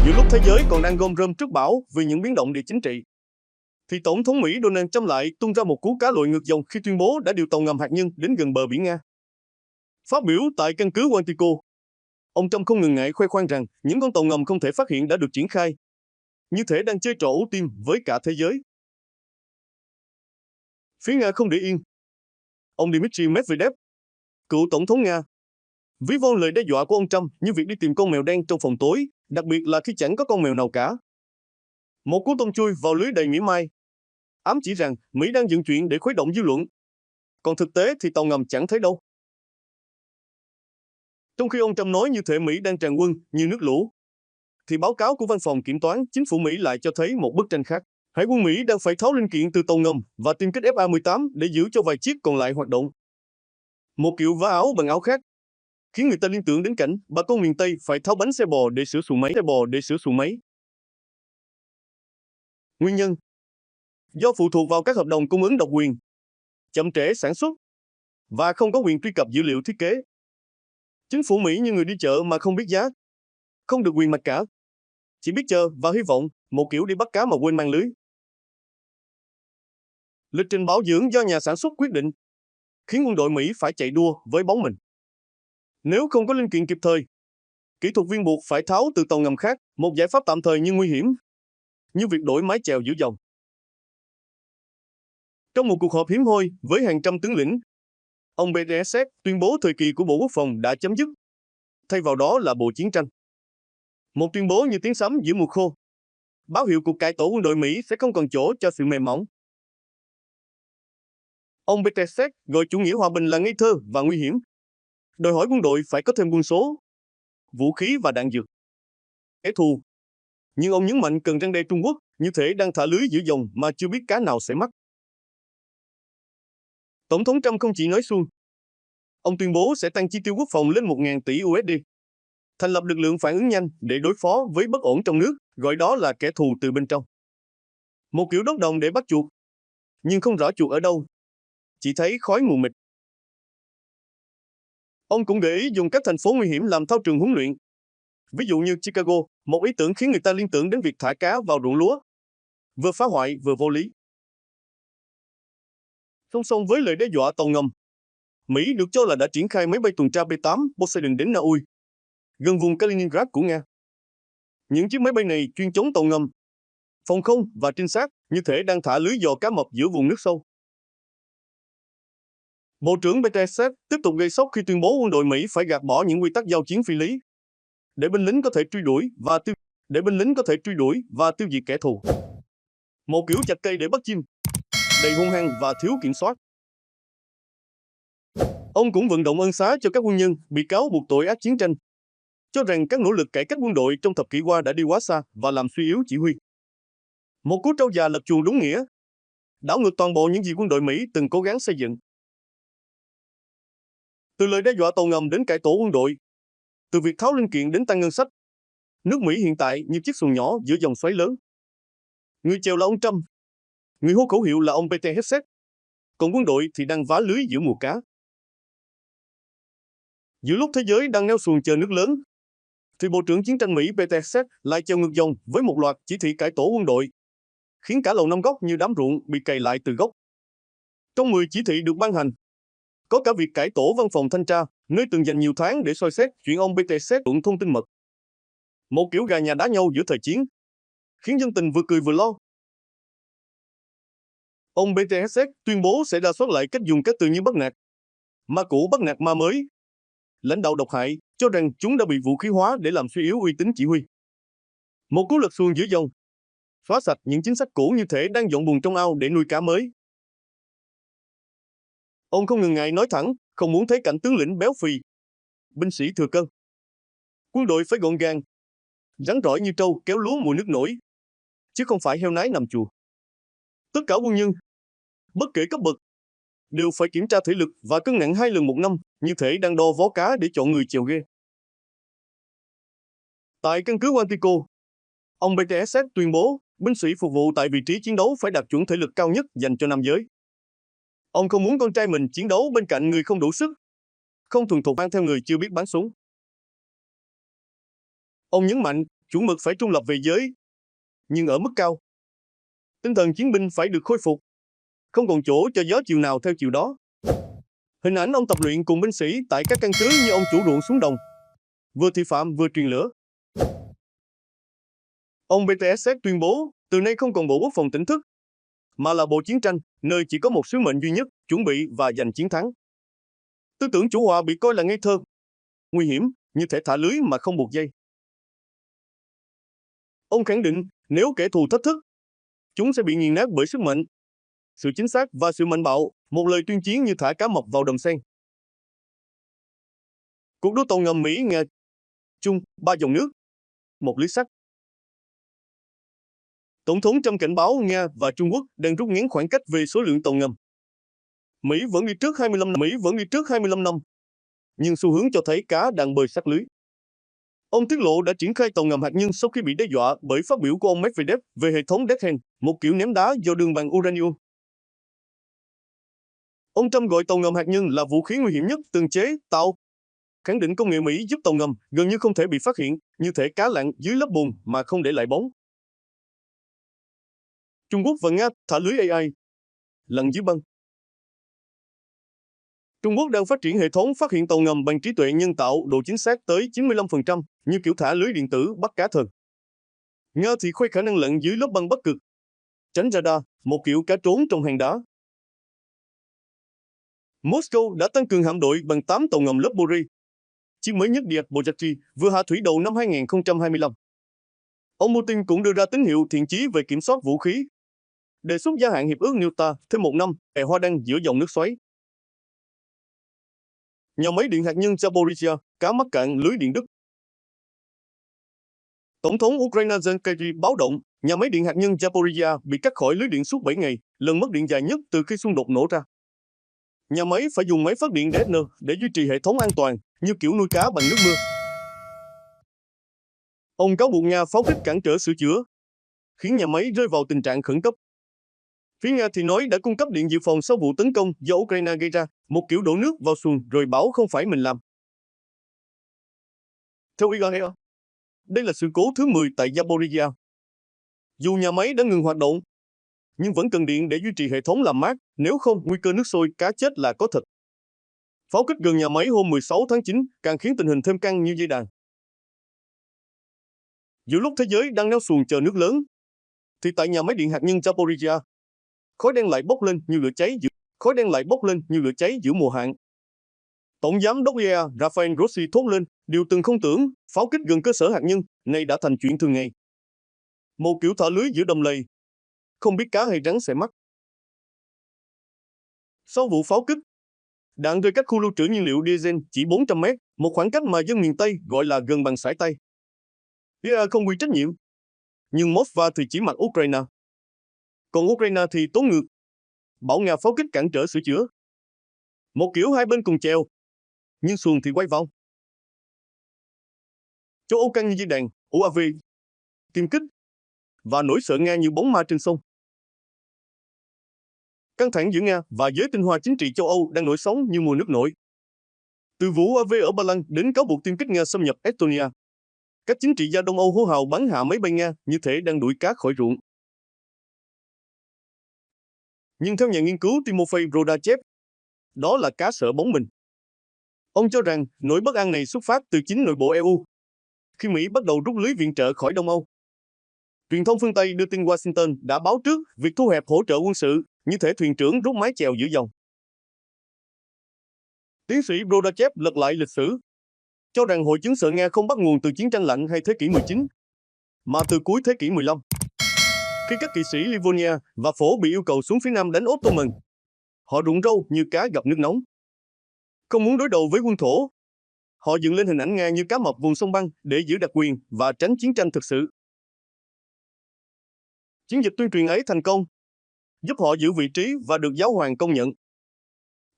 Giữa lúc thế giới còn đang gom rơm trước bão vì những biến động địa chính trị, thì Tổng thống Mỹ Donald Trump lại tung ra một cú cá lội ngược dòng khi tuyên bố đã điều tàu ngầm hạt nhân đến gần bờ biển Nga. Phát biểu tại căn cứ Quantico, ông Trump không ngần ngại khoe khoang rằng những con tàu ngầm không thể phát hiện đã được triển khai, như thể đang chơi trò ấu tim với cả thế giới. Phía Nga không để yên. Ông Dmitry Medvedev, cựu tổng thống Nga, ví von lời đe dọa của ông Trump như việc đi tìm con mèo đen trong phòng tối, đặc biệt là khi chẳng có con mèo nào cả. Một cú tông chui vào lưới đầy mỉa mai, ám chỉ rằng Mỹ đang dựng chuyện để khuấy động dư luận. Còn thực tế thì tàu ngầm chẳng thấy đâu. Trong khi ông Trump nói như thể Mỹ đang tràn quân như nước lũ, thì báo cáo của Văn phòng Kiểm toán Chính phủ Mỹ lại cho thấy một bức tranh khác. Hải quân Mỹ đang phải tháo linh kiện từ tàu ngầm và tiêm kích FA-18 để giữ cho vài chiếc còn lại hoạt động. Một kiểu vá áo bằng áo khác, khiến người ta liên tưởng đến cảnh bà con miền Tây phải tháo bánh xe bò để sửa xuồng máy. Nguyên nhân do phụ thuộc vào các hợp đồng cung ứng độc quyền, chậm trễ sản xuất và không có quyền truy cập dữ liệu thiết kế. Chính phủ Mỹ như người đi chợ mà không biết giá, không được quyền mặc cả, chỉ biết chờ và hy vọng, một kiểu đi bắt cá mà quên mang lưới. Lịch trình bảo dưỡng do nhà sản xuất quyết định, khiến quân đội Mỹ phải chạy đua với bóng mình. Nếu không có linh kiện kịp thời, kỹ thuật viên buộc phải tháo từ tàu ngầm khác, một giải pháp tạm thời nhưng nguy hiểm, như việc đổi mái chèo giữa dòng. Trong một cuộc họp hiếm hoi với hàng trăm tướng lĩnh, ông Petraeus tuyên bố thời kỳ của Bộ Quốc phòng đã chấm dứt, thay vào đó là Bộ Chiến tranh. Một tuyên bố như tiếng sấm giữa mùa khô, báo hiệu cuộc cải tổ quân đội Mỹ sẽ không còn chỗ cho sự mềm mỏng. Ông Petraeus gọi chủ nghĩa hòa bình là ngây thơ và nguy hiểm, đòi hỏi quân đội phải có thêm quân số, vũ khí và đạn dược. Kẻ thù. Nhưng ông nhấn mạnh cần răn đe Trung Quốc, như thể đang thả lưới giữa dòng mà chưa biết cá nào sẽ mắc. Tổng thống Trump không chỉ nói suông. Ông tuyên bố sẽ tăng chi tiêu quốc phòng lên 1.000 tỷ USD, thành lập lực lượng phản ứng nhanh để đối phó với bất ổn trong nước, gọi đó là kẻ thù từ bên trong. Một kiểu đốt đồng để bắt chuột, nhưng không rõ chuột ở đâu, chỉ thấy khói mù mịt. Ông cũng gợi ý dùng các thành phố nguy hiểm làm thao trường huấn luyện. Ví dụ như Chicago, một ý tưởng khiến người ta liên tưởng đến việc thả cá vào ruộng lúa, vừa phá hoại vừa vô lý. Song song với lời đe dọa tàu ngầm, Mỹ được cho là đã triển khai máy bay tuần tra B-8 Poseidon đến Na Uy, gần vùng Kaliningrad của Nga. Những chiếc máy bay này chuyên chống tàu ngầm, phòng không và trinh sát, như thể đang thả lưới dò cá mập giữa vùng nước sâu. Bộ trưởng Petraeus tiếp tục gây sốc khi tuyên bố quân đội Mỹ phải gạt bỏ những quy tắc giao chiến phi lý, để binh lính có thể truy đuổi và tiêu diệt kẻ thù. Một kiểu chặt cây để bắt chim, đầy hung hăng và thiếu kiểm soát. Ông cũng vận động ân xá cho các quân nhân bị cáo buộc tội ác chiến tranh, cho rằng các nỗ lực cải cách quân đội trong thập kỷ qua đã đi quá xa và làm suy yếu chỉ huy. Một cú trâu già lật chuồng đúng nghĩa, đảo ngược toàn bộ những gì quân đội Mỹ từng cố gắng xây dựng. Từ lời đe dọa tàu ngầm đến cải tổ quân đội, từ việc tháo linh kiện đến tăng ngân sách, nước Mỹ hiện tại như chiếc xuồng nhỏ giữa dòng xoáy lớn. Người chèo là ông Trump, người hô khẩu hiệu là ông Petraeus, còn quân đội thì đang vá lưới giữa mùa cá. Giữa lúc thế giới đang neo xuồng chờ nước lớn, thì Bộ trưởng Chiến tranh Mỹ Petraeus lại chèo ngược dòng với một loạt chỉ thị cải tổ quân đội, khiến cả Lầu Năm Góc như đám ruộng bị cày lại từ gốc. Trong 10 chỉ thị được ban hành, có cả việc cải tổ văn phòng thanh tra, nơi từng dành nhiều tháng để soi xét chuyện ông Petraeus luận thông tin mật. Một kiểu gà nhà đá nhau giữa thời chiến, khiến dân tình vừa cười vừa lo. Ông Petraeus tuyên bố sẽ rà soát lại cách dùng các từ như bắt nạt, ma cũ bắt nạt ma mới, lãnh đạo độc hại, cho rằng chúng đã bị vũ khí hóa để làm suy yếu uy tín chỉ huy. Một cú lật xuồng giữa dòng, xóa sạch những chính sách cũ như thể đang dọn bùn trong ao để nuôi cá mới. Ông không ngần ngại nói thẳng, không muốn thấy cảnh tướng lĩnh béo phì, binh sĩ thừa cân. Quân đội phải gọn gàng, rắn rỏi như trâu kéo lúa mùa nước nổi, chứ không phải heo nái nằm chùa. Tất cả quân nhân, bất kể cấp bậc, đều phải kiểm tra thể lực và cân nặng 2 lần một năm, như thể đang đo vó cá để chọn người chèo ghe. Tại căn cứ Quantico, ông Petraeus tuyên bố binh sĩ phục vụ tại vị trí chiến đấu phải đạt chuẩn thể lực cao nhất dành cho nam giới. Ông không muốn con trai mình chiến đấu bên cạnh người không đủ sức, không thuần thục mang theo người chưa biết bắn súng. Ông nhấn mạnh chuẩn mực phải trung lập về giới, nhưng ở mức cao. Tinh thần chiến binh phải được khôi phục, không còn chỗ cho gió chiều nào theo chiều đó. Hình ảnh ông tập luyện cùng binh sĩ tại các căn cứ như ông chủ ruộng xuống đồng, vừa thị phạm vừa truyền lửa. Ông BTSZ tuyên bố, từ nay không còn Bộ Quốc phòng tỉnh thức, mà là Bộ Chiến tranh, nơi chỉ có một sứ mệnh duy nhất, chuẩn bị và giành chiến thắng. Tư tưởng chủ hòa bị coi là ngây thơ, nguy hiểm, như thể thả lưới mà không buộc dây. Ông khẳng định, nếu kẻ thù thách thức, chúng sẽ bị nghiền nát bởi sức mạnh, sự chính xác và sự mạnh bạo, một lời tuyên chiến như thả cá mập vào đầm sen. Cuộc đua tàu ngầm Mỹ-Nga, Trung, 3 dòng nước, một lưới sắt. Tổng thống Trump cảnh báo Nga và Trung Quốc đang rút ngắn khoảng cách về số lượng tàu ngầm. Mỹ vẫn đi trước 25 năm, nhưng xu hướng cho thấy cá đang bơi sát lưới. Ông tiết lộ đã triển khai tàu ngầm hạt nhân sau khi bị đe dọa bởi phát biểu của ông Medvedev về hệ thống Death Hand, một kiểu ném đá do đường bằng uranium. Ông Trump gọi tàu ngầm hạt nhân là vũ khí nguy hiểm nhất từng chế tạo, khẳng định công nghệ Mỹ giúp tàu ngầm gần như không thể bị phát hiện, như thể cá lặn dưới lớp bùn mà không để lại bóng. Trung Quốc và Nga thả lưới AI, lặn dưới băng. Trung Quốc đang phát triển hệ thống phát hiện tàu ngầm bằng trí tuệ nhân tạo độ chính xác tới 95%, như kiểu thả lưới điện tử bắt cá thần. Nga thì khoe khả năng lặn dưới lớp băng Bắc Cực, tránh radar, một kiểu cá trốn trong hang đá. Moscow đã tăng cường hạm đội bằng 8 tàu ngầm lớp Bori. Chiếc mới nhất Diak Bojati vừa hạ thủy đầu năm 2025. Ông Putin cũng đưa ra tín hiệu thiện chí về kiểm soát vũ khí, đề xuất gia hạn hiệp ước NAFTA thêm 1 năm, bè hoa đăng giữa dòng nước xoáy. Nhà máy điện hạt nhân Zaporizhia, cá mắc cạn lưới điện Đức. Tổng thống Ukraine Zelensky báo động, nhà máy điện hạt nhân Zaporizhia bị cắt khỏi lưới điện suốt 7 ngày, lần mất điện dài nhất từ khi xung đột nổ ra. Nhà máy phải dùng máy phát điện DSN để duy trì hệ thống an toàn, như kiểu nuôi cá bằng nước mưa. Ông cáo buộc Nga pháo kích cản trở sửa chữa, khiến nhà máy rơi vào tình trạng khẩn cấp. Phía Nga thì nói đã cung cấp điện dự phòng sau vụ tấn công do Ukraine gây ra, một kiểu đổ nước vào xuồng rồi bảo không phải mình làm. Theo IAEA, đây là sự cố thứ 10 tại Zaporizhia. Dù nhà máy đã ngừng hoạt động, nhưng vẫn cần điện để duy trì hệ thống làm mát, nếu không nguy cơ nước sôi cá chết là có thật. Pháo kích gần nhà máy hôm 16 tháng 9 càng khiến tình hình thêm căng như dây đàn. Giữa lúc thế giới đang neo xuồng chờ nước lớn, thì tại nhà máy điện hạt nhân Zaporizhia, khói đen lại bốc lên như lửa cháy giữa mùa hạn. Tổng giám đốc IAEA Rafael Grossi thốt lên, điều từng không tưởng, pháo kích gần cơ sở hạt nhân này đã thành chuyện thường ngày. Một kiểu thả lưới giữa đầm lầy, không biết cá hay rắn sẽ mắc. Sau vụ pháo kích, đạn rơi cách khu lưu trữ nhiên liệu diesel chỉ 400 mét, một khoảng cách mà dân miền Tây gọi là gần bằng sải tay. IAEA không quy trách nhiệm, nhưng Moscow thì chỉ mặc Ukraine. Còn Ukraine thì tố ngược, bảo Nga pháo kích cản trở sửa chữa. Một kiểu hai bên cùng chèo, nhưng xuồng thì quay vòng. Châu Âu căng như dây đàn, UAV, tiêm kích, và nỗi sợ Nga như bóng ma trên sông. Căng thẳng giữa Nga và giới tinh hoa chính trị châu Âu đang nổi sóng như mùa nước nổi. Từ vụ UAV ở Ba Lan đến cáo buộc tiêm kích Nga xâm nhập Estonia, các chính trị gia Đông Âu hô hào bắn hạ máy bay Nga như thể đang đuổi cá khỏi ruộng. Nhưng theo nhà nghiên cứu Timofey Rodachev, đó là cá sợ bóng mình. Ông cho rằng nỗi bất an này xuất phát từ chính nội bộ EU, khi Mỹ bắt đầu rút lưới viện trợ khỏi Đông Âu. Truyền thông phương Tây đưa tin Washington đã báo trước việc thu hẹp hỗ trợ quân sự, như thể thuyền trưởng rút mái chèo giữa dòng. Tiến sĩ Rodachev lật lại lịch sử, cho rằng hội chứng sợ Nga không bắt nguồn từ chiến tranh lạnh hay thế kỷ 19, mà từ cuối thế kỷ 15. Khi các kỵ sĩ Livonia và Phổ bị yêu cầu xuống phía nam đánh Ottoman, họ rụng râu như cá gặp nước nóng. Không muốn đối đầu với quân thổ, họ dựng lên hình ảnh Nga như cá mập vùng sông băng để giữ đặc quyền và tránh chiến tranh thực sự. Chiến dịch tuyên truyền ấy thành công, giúp họ giữ vị trí và được giáo hoàng công nhận.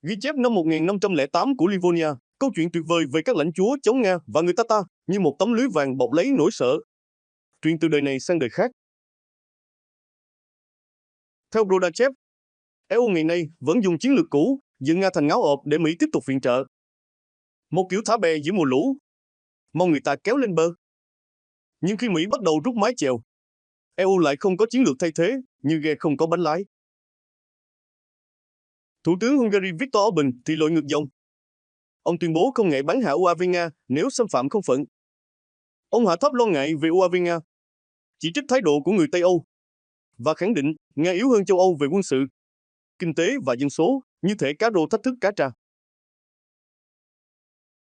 Ghi chép năm 1508 của Livonia, câu chuyện tuyệt vời về các lãnh chúa chống Nga và người Tatar như một tấm lưới vàng bọc lấy nỗi sợ. Truyền từ đời này sang đời khác. Theo Rodachev, EU ngày nay vẫn dùng chiến lược cũ, dựng Nga thành ngáo ộp để Mỹ tiếp tục viện trợ. Một kiểu thả bè giữa mùa lũ, mong người ta kéo lên bờ. Nhưng khi Mỹ bắt đầu rút mái chèo, EU lại không có chiến lược thay thế, như ghe không có bánh lái. Thủ tướng Hungary Viktor Orbán thì lội ngược dòng. Ông tuyên bố không ngại bắn hạ UAV Nga nếu xâm phạm không phận. Ông hạ thấp lo ngại về UAV Nga, chỉ trích thái độ của người Tây Âu và khẳng định Nga yếu hơn châu Âu về quân sự, kinh tế và dân số, như thể cá rô thách thức cá tra.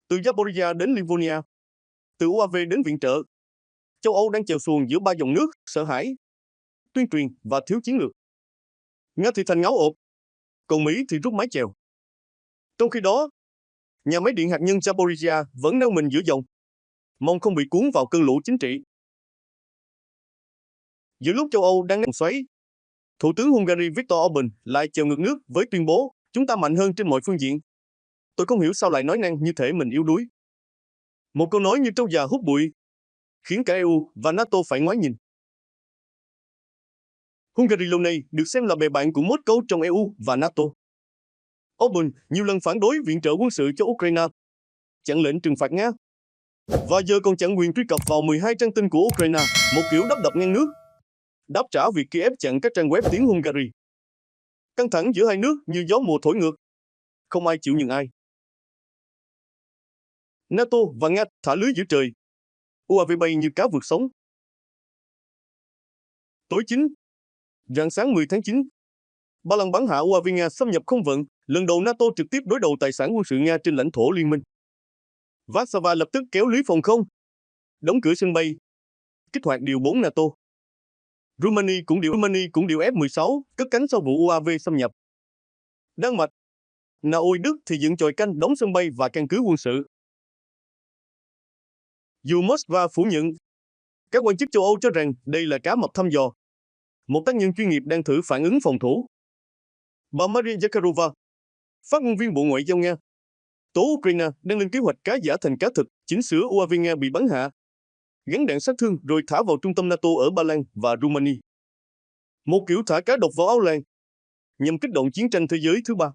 Từ Zaporizhia đến Livonia, từ UAV đến viện trợ, châu Âu đang chèo xuồng giữa ba dòng nước, sợ hãi, tuyên truyền và thiếu chiến lược. Nga thì thành ngáo ộp, còn Mỹ thì rút mái chèo. Trong khi đó, nhà máy điện hạt nhân Zaporizhia vẫn neo mình giữa dòng, mong không bị cuốn vào cơn lũ chính trị. Giữa lúc châu Âu đang nằm xoáy, Thủ tướng Hungary Viktor Orbán lại chèo ngược nước với tuyên bố chúng ta mạnh hơn trên mọi phương diện. Tôi không hiểu sao lại nói năng như thể mình yếu đuối. Một câu nói như trâu già hút bụi, khiến cả EU và NATO phải ngoái nhìn. Hungary lâu nay được xem là bè bạn của Moscow trong EU và NATO. Orbán nhiều lần phản đối viện trợ quân sự cho Ukraine, chặn lệnh trừng phạt Nga, và giờ còn chặn quyền truy cập vào 12 trang tin của Ukraine, một kiểu đắp đập ngang nước, đáp trả việc Kiev chặn các trang web tiếng Hungary. Căng thẳng giữa hai nước như gió mùa thổi ngược, không ai chịu nhường ai. NATO và Nga thả lưới giữa trời, UAV bay như cá vượt sóng. Tối 9, rạng sáng 10 tháng 9, Ba Lan bắn hạ UAV Nga xâm nhập không vận, lần đầu NATO trực tiếp đối đầu tài sản quân sự Nga trên lãnh thổ liên minh. Warsaw lập tức kéo lưới phòng không, đóng cửa sân bay, kích hoạt điều 4 NATO. Rumani cũng điều F-16 cất cánh sau vụ UAV xâm nhập. Đan Mạch, Na Uy, Đức thì dựng chòi canh đóng sân bay và căn cứ quân sự. Dù Moscow phủ nhận, các quan chức châu Âu cho rằng đây là cá mập thăm dò, một tác nhân chuyên nghiệp đang thử phản ứng phòng thủ. Bà Maria Zakharova, phát ngôn viên Bộ Ngoại giao Nga, tố Ukraine đang lên kế hoạch cá giả thành cá thực, chỉnh sửa UAV Nga bị bắn hạ, gắn đạn sát thương rồi thả vào trung tâm NATO ở Ba Lan và Rumani. Một kiểu thả cá độc vào áo làng, nhằm kích động chiến tranh thế giới thứ ba.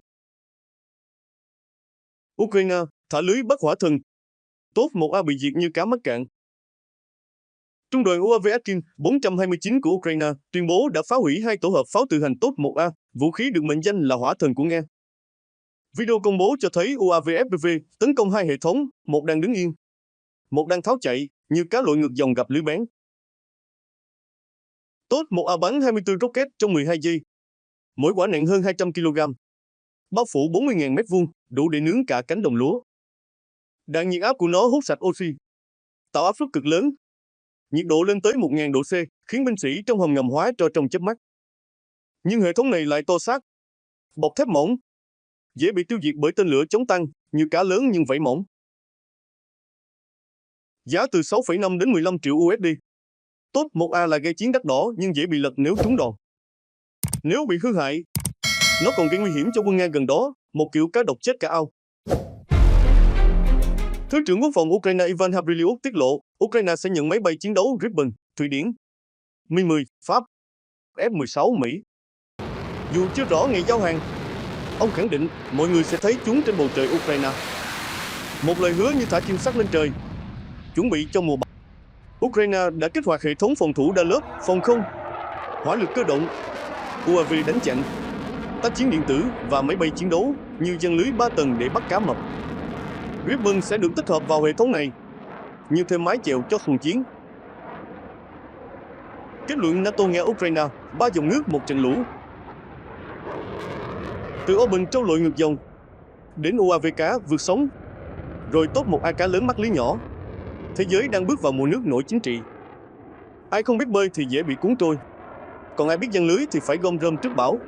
Ukraine thả lưới bắt hỏa thần, Top 1A bị diệt như cá mắc cạn. Trung đoàn UAV Akin 429 của Ukraine tuyên bố đã phá hủy 2 tổ hợp pháo tự hành Top 1A, vũ khí được mệnh danh là hỏa thần của Nga. Video công bố cho thấy UAV FPV tấn công 2 hệ thống, một đang đứng yên, một đang tháo chạy, như cá lội ngược dòng gặp lưới bén. Top 1A bắn 24 rocket trong 12 giây. Mỗi quả nặng hơn 200 kg. Bao phủ 40.000 m2, đủ để nướng cả cánh đồng lúa. Đạn nhiệt áp của nó hút sạch oxy, tạo áp suất cực lớn. Nhiệt độ lên tới 1.000 độ C, khiến binh sĩ trong hầm ngầm hóa tro trong chớp mắt. Nhưng hệ thống này lại to xác, bọc thép mỏng, dễ bị tiêu diệt bởi tên lửa chống tăng, như cá lớn nhưng vảy mỏng. Giá từ 6,5 đến 15 triệu USD. Top 1A là ghe chiến đắt đỏ nhưng dễ bị lật nếu trúng đòn. Nếu bị hư hại, nó còn gây nguy hiểm cho quân Nga gần đó, một kiểu cá độc chết cả ao. Thứ trưởng Quốc phòng Ukraine Ivan Havrilyuk tiết lộ, Ukraine sẽ nhận máy bay chiến đấu Gripen, Thụy Điển, Mi-10, Pháp, F-16 Mỹ. Dù chưa rõ ngày giao hàng, ông khẳng định mọi người sẽ thấy chúng trên bầu trời Ukraine. Một lời hứa như thả chim sắt lên trời, chuẩn bị cho mùa bão. Ukraine đã kích hoạt hệ thống phòng thủ đa lớp, phòng không, hỏa lực cơ động, UAV đánh chặn, tác chiến điện tử và máy bay chiến đấu như giăng lưới 3 tầng để bắt cá mập. Gripen sẽ được tích hợp vào hệ thống này, như thêm mái chèo cho xuồng chiến. Kết luận NATO Nga Ukraine, 3 dòng nước một trận lũ. Từ Orbán trâu lội ngược dòng, đến UAV cá vượt sóng, rồi Top 1A cá lớn mắc lưới nhỏ. Thế giới đang bước vào mùa nước nổi chính trị. Ai không biết bơi thì dễ bị cuốn trôi, còn ai biết giăng lưới thì phải gom rơm trước bão.